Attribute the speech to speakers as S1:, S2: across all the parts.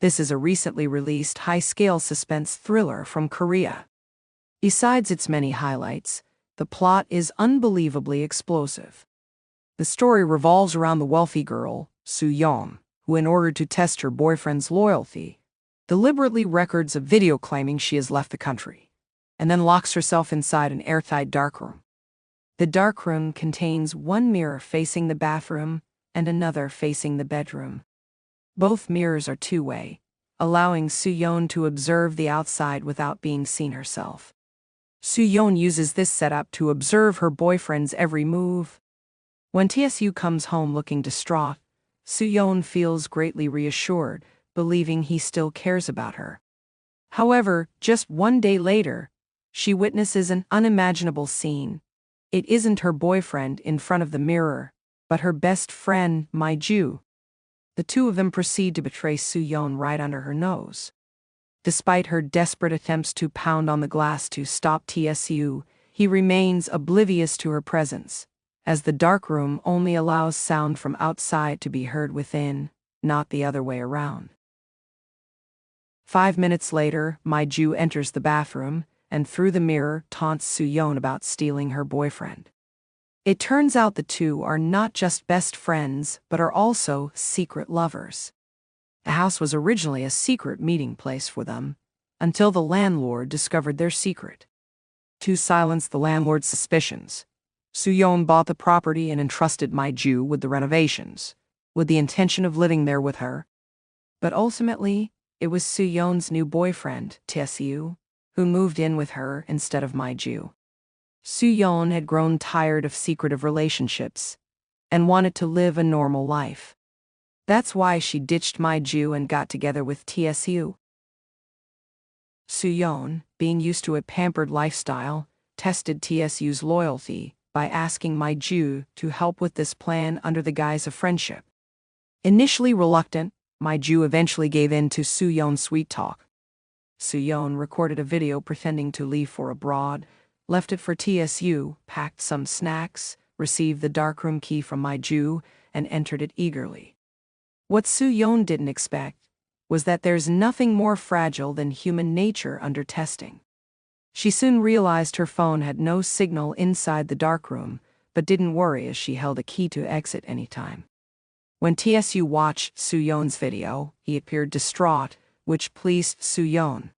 S1: This is a recently released high-scale suspense thriller from Korea. Besides its many highlights, the plot is unbelievably explosive. The story revolves around the wealthy girl, Soo-yeon, who, in order to test her boyfriend's loyalty, deliberately records a video claiming she has left the country, and then locks herself inside an airtight darkroom. The darkroom contains one mirror facing the bathroom and another facing the bedroom. Both mirrors are two-way, allowing Soo-yeon to observe the outside without being seen herself. Soo-yeon uses this setup to observe her boyfriend's every move. When TSU comes home looking distraught, Soo-yeon feels greatly reassured, believing he still cares about her. However, just one day later, she witnesses an unimaginable scene. It isn't her boyfriend in front of the mirror, but her best friend, Mi-ju. The two of them proceed to betray Soo-yeon right under her nose. Despite her desperate attempts to pound on the glass to stop TSU, he remains oblivious to her presence, as the darkroom only allows sound from outside to be heard within, not the other way around. 5 minutes later, Mi-ju enters the bathroom, and through the mirror taunts Soo-yeon about stealing her boyfriend. It turns out the two are not just best friends, but are also secret lovers. The house was originally a secret meeting place for them, until the landlord discovered their secret. To silence the landlord's suspicions, Soo-yeon bought the property and entrusted Mi-ju with the renovations, with the intention of living there with her. But ultimately, it was Soo-yeon's new boyfriend, TSU, who moved in with her instead of Mi-ju. Soo-yeon had grown tired of secretive relationships and wanted to live a normal life. That's why she ditched Mi-ju and got together with TSU. Soo-yeon, being used to a pampered lifestyle, tested TSU's loyalty by asking Mi-ju to help with this plan under the guise of friendship. Initially reluctant, Mi-ju eventually gave in to Soo-yeon's sweet talk. Soo-yeon recorded a video pretending to leave for abroad, left it for TSU, packed some snacks, received the darkroom key from Mi-ju, and entered it eagerly. What Soo-yeon didn't expect was that there's nothing more fragile than human nature under testing. She soon realized her phone had no signal inside the darkroom, but didn't worry as she held a key to exit anytime. When TSU watched Soo-yeon's video, he appeared distraught, which pleased Soo-yeon.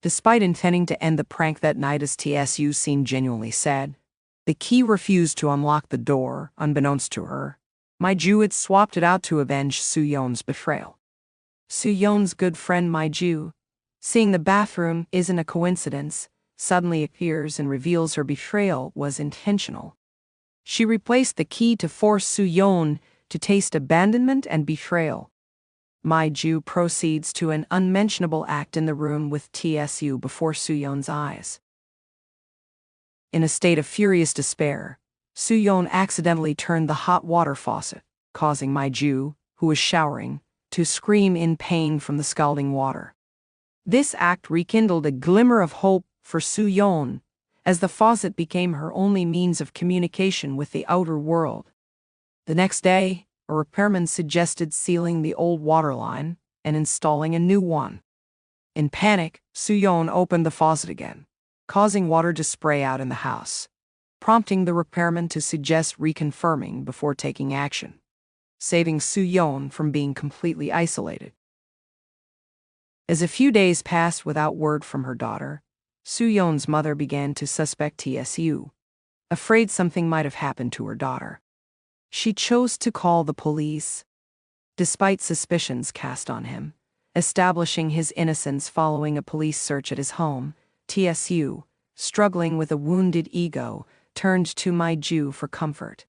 S1: Despite intending to end the prank that night as TSU seemed genuinely sad, the key refused to unlock the door, unbeknownst to her. Mi-ju had swapped it out to avenge Soo-yeon's betrayal. Soo-yeon's good friend Mi-ju, seeing the bathroom isn't a coincidence, suddenly appears and reveals her betrayal was intentional. She replaced the key to force Soo-yeon to taste abandonment and betrayal. Mi-ju proceeds to an unmentionable act in the room with TSU before Soo-yeon's eyes. In a state of furious despair, Soo-yeon accidentally turned the hot water faucet, causing Mi-ju, who was showering, to scream in pain from the scalding water. This act rekindled a glimmer of hope for Soo-yeon, as the faucet became her only means of communication with the outer world. The next day, a repairman suggested sealing the old water line and installing a new one. In panic, Soo-yeon opened the faucet again, causing water to spray out in the house, prompting the repairman to suggest reconfirming before taking action, saving Soo-yeon from being completely isolated. As a few days passed without word from her daughter, Soo-yeon's mother began to suspect TSU, afraid something might have happened to her daughter. She chose to call the police. Despite suspicions cast on him, establishing his innocence following a police search at his home, TSU, struggling with a wounded ego, turned to Mi-ju for comfort.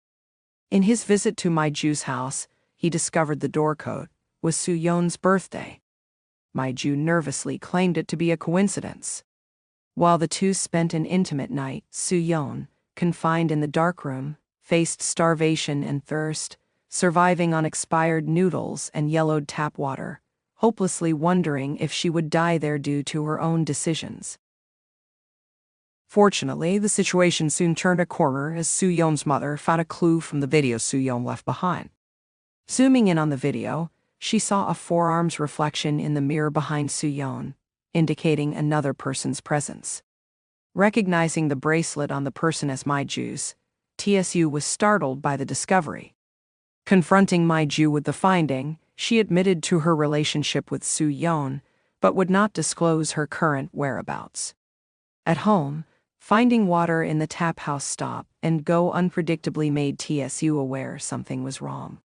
S1: In his visit to Mi-ju's house, he discovered the door code was Soo-yeon's birthday. Mi-ju nervously claimed it to be a coincidence. While the two spent an intimate night, Soo-yeon, confined in the darkroom, faced starvation and thirst, surviving on expired noodles and yellowed tap water, hopelessly wondering if she would die there due to her own decisions. Fortunately, the situation soon turned a corner as Soo-yeon's mother found a clue from the video Soo-yeon left behind. Zooming in on the video, she saw a forearm's reflection in the mirror behind Soo-yeon, indicating another person's presence. Recognizing the bracelet on the person as Mai-ju's, TSU was startled by the discovery. Confronting Mai-ju with the finding, she admitted to her relationship with Soo-yeon, but would not disclose her current whereabouts. At home, finding water in the tap house stop and go unpredictably made TSU aware something was wrong.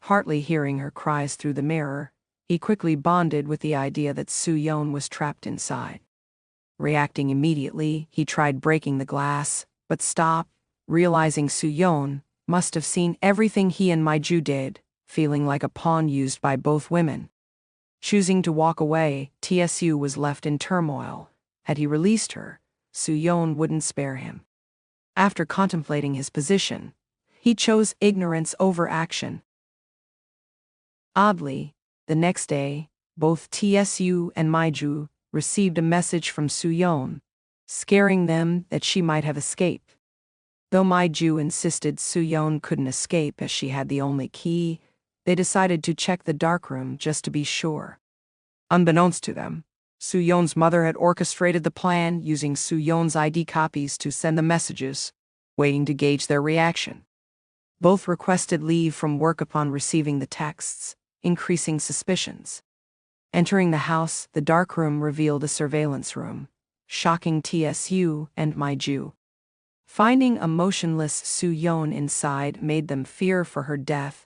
S1: Partly hearing her cries through the mirror, he quickly bonded with the idea that Soo-yeon was trapped inside. Reacting immediately, he tried breaking the glass, but stopped, realizing Soo-yeon must have seen everything he and Mai-ju did, feeling like a pawn used by both women. Choosing to walk away, TSU was left in turmoil. Had he released her, Soo-yeon wouldn't spare him. After contemplating his position, he chose ignorance over action. Oddly, the next day, both TSU and Mai-ju received a message from Soo-yeon, scaring them that she might have escaped. Though Mai-ju insisted Soo-yeon couldn't escape as she had the only key, they decided to check the darkroom just to be sure. Unbeknownst to them, Soo-yeon's mother had orchestrated the plan using Soo-yeon's ID copies to send the messages, waiting to gauge their reaction. Both requested leave from work upon receiving the texts, increasing suspicions. Entering the house, the darkroom revealed a surveillance room, shocking TSU and Mai-ju. Finding a motionless Soo-yeon inside made them fear for her death,